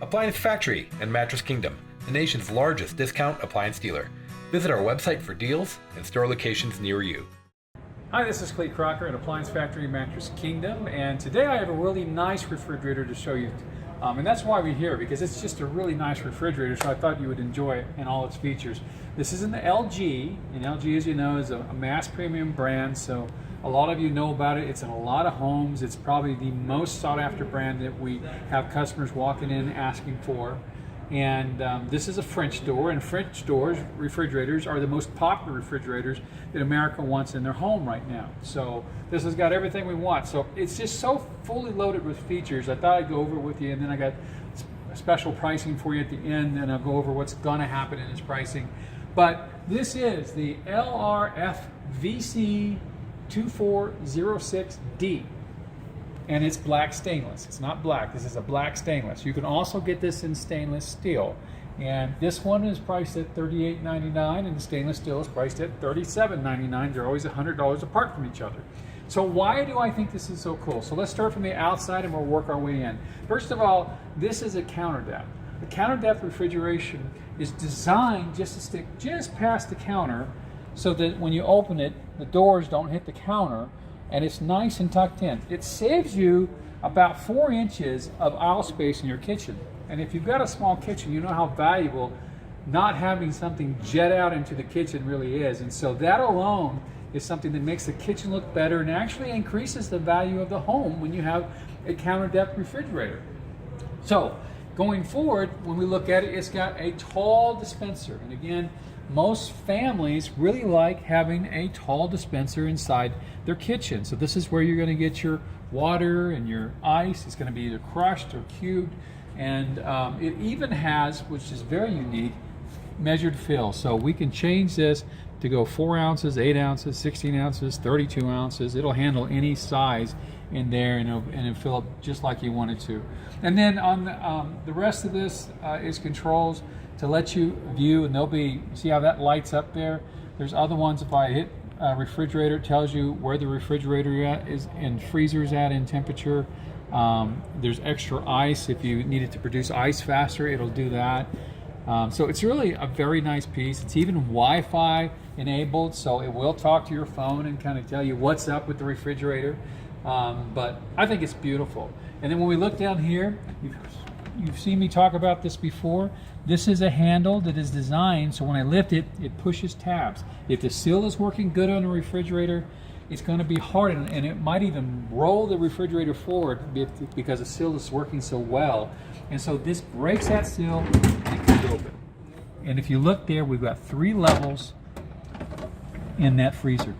Appliance Factory and Mattress Kingdom, the nation's largest discount appliance dealer. Visit our website for deals and store locations near you. Hi, this is Clay Crocker at Appliance Factory and Mattress Kingdom, and today I have a really nice refrigerator to show you. And that's why we're here, because it's just a really nice refrigerator, so I thought you would enjoy it and all its features. This is in the LG, and LG, as you know, is a mass premium brand, so a lot of you know about it. It's in a lot of homes. It's probably the most sought after brand that we have customers walking in asking for. And this is a French door, and French doors, refrigerators, are the most popular refrigerators that America wants in their home right now. So this has got everything we want. So it's just so fully loaded with features. I thought I'd go over it with you, and then I got special pricing for you at the end, and I'll go over what's gonna happen in its pricing. But this is the LRF-VC 2406D. And it's black stainless. It's not black, this is a black stainless. You can also get this in stainless steel. And this one is priced at $38.99 and the stainless steel is priced at $37.99. They're always $100 apart from each other. So why do I think this is so cool? So let's start from the outside and we'll work our way in. First of all, this is a counter depth. The counter depth refrigeration is designed just to stick just past the counter so that when you open it, the doors don't hit the counter, and it's nice and tucked in. It saves you about 4 inches of aisle space in your kitchen. And if you've got a small kitchen, you know how valuable not having something jet out into the kitchen really is. And so that alone is something that makes the kitchen look better and actually increases the value of the home when you have a counter depth refrigerator. So going forward, when we look at it, it's got a tall dispenser. And again, most families really like having a tall dispenser inside their kitchen. So this is where you're going to get your water and your ice. It's going to be either crushed or cubed. And it even has, which is very unique, measured fill. So we can change this to go 4 ounces, 8 ounces, 16 ounces, 32 ounces. It'll handle any size in there, and it'll fill up just like you want it to. And then on the rest of this is controls to let you view, and see how that lights up there? There's other ones. If I hit refrigerator, it tells you where the refrigerator is and freezer's at in temperature. There's extra ice. If you need it to produce ice faster, it'll do that. So it's really a very nice piece. It's even Wi-Fi enabled, so it will talk to your phone and kind of tell you what's up with the refrigerator. But I think it's beautiful. And then when we look down here, you've seen me talk about this before. This is a handle that is designed so when I lift it, it pushes tabs. If the seal is working good on the refrigerator, it's going to be hard, and it might even roll the refrigerator forward because the seal is working so well. And so this breaks that seal and it comes open. And if you look there, we've got 3 levels in that freezer.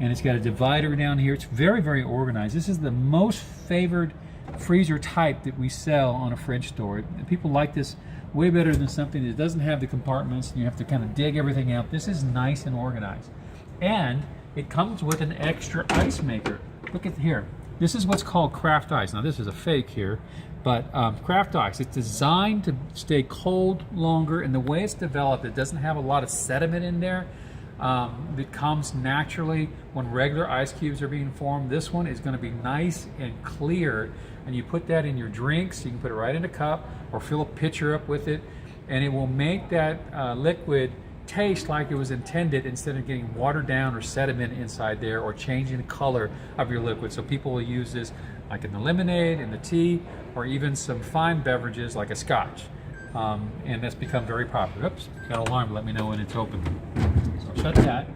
And it's got a divider down here. It's very, very organized. This is the most favored freezer type that we sell on a French door. People like this way better than something that doesn't have the compartments and you have to kind of dig everything out. This is nice and organized. And it comes with an extra ice maker. Look at here. This is what's called craft ice. Now this is a fake here, but craft ice. It's designed to stay cold longer, and the way it's developed, it doesn't have a lot of sediment in there. It comes naturally when regular ice cubes are being formed. This one is going to be nice and clear, and you put that in your drinks. You can put it right in a cup or fill a pitcher up with it, and it will make that liquid taste like it was intended instead of getting watered down or sediment inside there or changing the color of your liquid. So people will use this like in the lemonade, in the tea, or even some fine beverages like a scotch. And that's become very popular. Oops, got an alarm, let me know when it's open. So I'll shut that.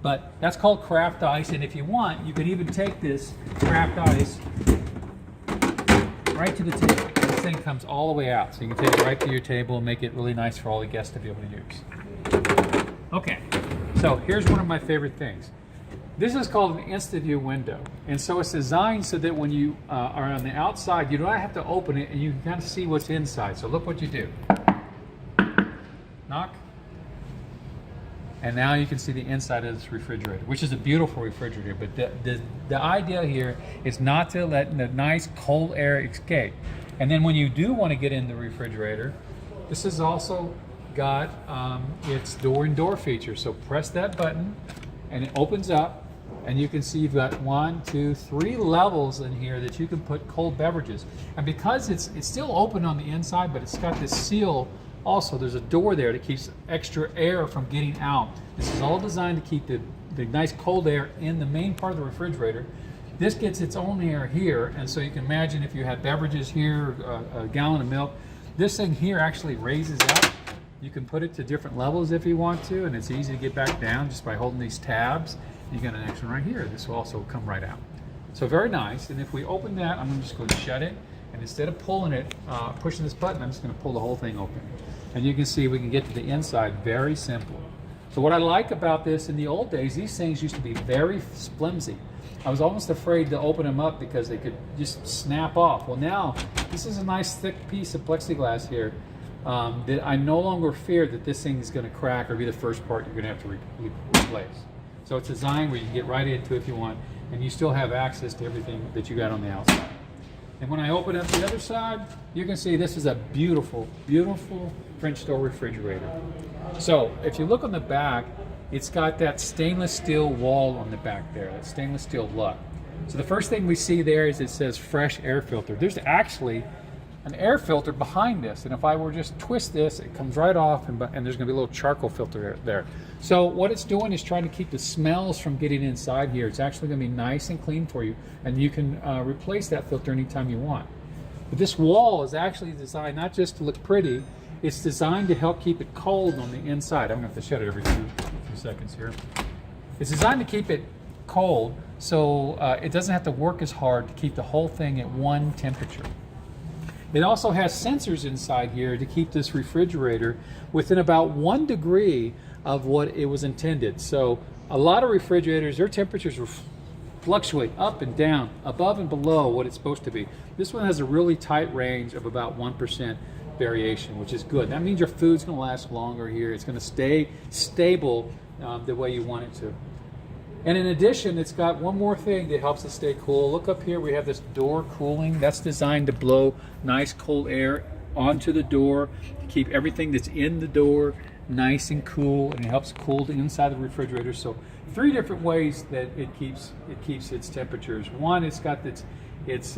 But that's called craft ice, and if you want, you could even take this craft ice right to the table. This thing comes all the way out, so you can take it right to your table and make it really nice for all the guests to be able to use. Okay, so here's one of my favorite things. This is called an instant view window, and so it's designed so that when you are on the outside, you don't have to open it and you can kind of see what's inside. So look what you do. Knock. And now you can see the inside of this refrigerator, which is a beautiful refrigerator. But the idea here is not to let the nice cold air escape. And then when you do want to get in the refrigerator, this has also got its door-and-door feature. So press that button and it opens up, And you can see you've got 1, 2, 3 levels in here that you can put cold beverages. And because it's still open on the inside, but it's got this seal also, there's a door there that keeps extra air from getting out. This is all designed to keep the nice cold air in the main part of the refrigerator. This gets its own air here, and so you can imagine if you had beverages here, a gallon of milk, this thing here actually raises up. You can put it to different levels if you want to, and it's easy to get back down just by holding these tabs. You got an next one right here. This will also come right out. So very nice. And if we open that, I'm just going to shut it, and instead of pulling it, pushing this button, I'm just going to pull the whole thing open. And you can see we can get to the inside very simple. So what I like about this, in the old days, these things used to be very flimsy. I was almost afraid to open them up because they could just snap off. Well, now this is a nice thick piece of plexiglass here that I no longer fear that this thing is going to crack or be the first part you're going to have to replace. So it's designed where you can get right into it if you want, and you still have access to everything that you got on the outside. And when I open up the other side, you can see this is a beautiful, beautiful French door refrigerator. So if you look on the back, it's got that stainless steel wall on the back there, that stainless steel look. So the first thing we see there is it says fresh air filter. There's actually an air filter behind this, and if I were just twist this, it comes right off, and there's going to be a little charcoal filter there. So what it's doing is trying to keep the smells from getting inside here. It's actually going to be nice and clean for you, and you can replace that filter anytime you want. But this wall is actually designed not just to look pretty, it's designed to help keep it cold on the inside. I'm going to have to shut it every few seconds here. It's designed to keep it cold, so it doesn't have to work as hard to keep the whole thing at one temperature. It also has sensors inside here to keep this refrigerator within about 1 degree of what it was intended. So a lot of refrigerators, their temperatures fluctuate up and down, above and below what it's supposed to be. This one has a really tight range of about 1% variation, which is good. That means your food's going to last longer here. It's going to stay stable the way you want it to. And in addition, it's got one more thing that helps it stay cool. Look up here, we have this door cooling. That's designed to blow nice cold air onto the door to keep everything that's in the door nice and cool, and it helps cool the inside of the refrigerator. So 3 different ways that it keeps its temperatures. One, it's got its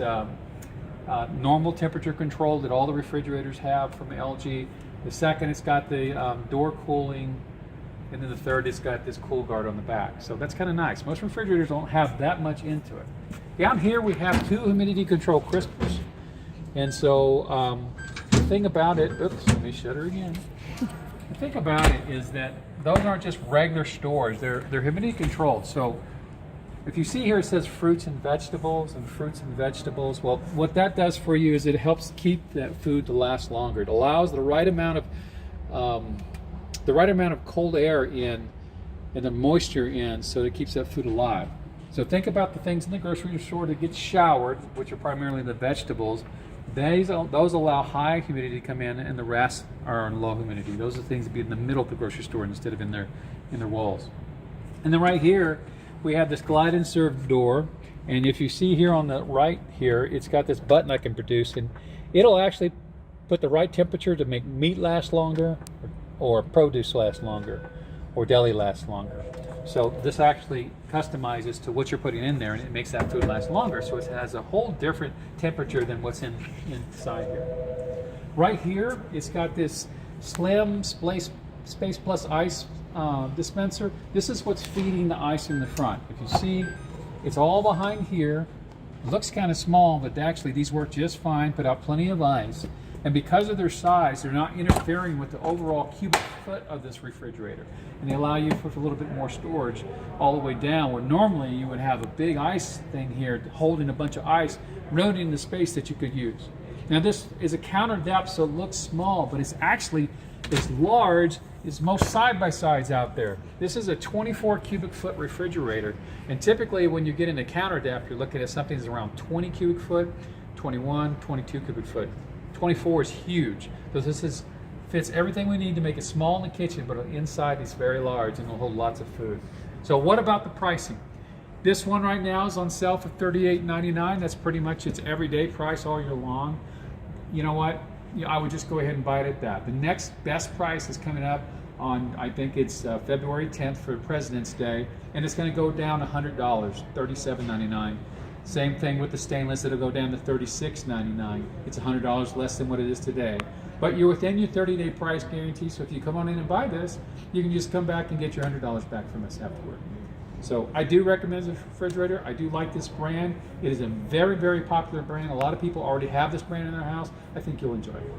normal temperature control that all the refrigerators have from LG. The second, it's got the door cooling. And then the third, it's got this cool guard on the back. So that's kind of nice. Most refrigerators don't have that much into it. Down here we have 2 humidity control crispers. And so the thing about it, oops, let me shut her again. The thing about it is that those aren't just regular stores. They're humidity controlled. So if you see here it says fruits and vegetables and fruits and vegetables. Well, what that does for you is it helps keep that food to last longer. It allows the right amount of cold air in and the moisture in, so it keeps that food alive. So think about the things in the grocery store that get showered, which are primarily the vegetables. Those allow high humidity to come in, and the rest are in low humidity. Those are the things that be in the middle of the grocery store instead of in their walls. And then right here, we have this glide and serve door. And if you see here on the right here, it's got this button I can produce, and it'll actually put the right temperature to make meat last longer, or produce last longer, or deli last longer. So this actually customizes to what you're putting in there, and it makes that food last longer. So it has a whole different temperature than what's inside here. Right here, it's got this slim Space Plus ice dispenser. This is what's feeding the ice in the front. If you see, it's all behind here. It looks kind of small, but actually these work just fine, put out plenty of ice. And because of their size, they're not interfering with the overall cubic foot of this refrigerator. And they allow you for a little bit more storage all the way down, where normally you would have a big ice thing here holding a bunch of ice, ruining the space that you could use. Now this is a counter depth, so it looks small, but it's actually as large as most side-by-sides out there. This is a 24 cubic foot refrigerator. And typically when you get into counter depth, you're looking at something that's around 20 cubic foot, 21, 22 cubic foot. 24 is huge. So this fits everything we need to make it small in the kitchen, but inside it's very large and will hold lots of food. So what about the pricing? This one right now is on sale for $38.99. That's pretty much its everyday price all year long. You know what? I would just go ahead and buy it at that. The next best price is coming up on, I think it's February 10th for President's Day, and it's going to go down $100, $37.99. Same thing with the stainless, it'll go down to $36.99. It's $100 less than what it is today. But you're within your 30-day price guarantee, so if you come on in and buy this, you can just come back and get your $100 back from us afterward. So I do recommend this refrigerator. I do like this brand. It is a very, very popular brand. A lot of people already have this brand in their house. I think you'll enjoy it.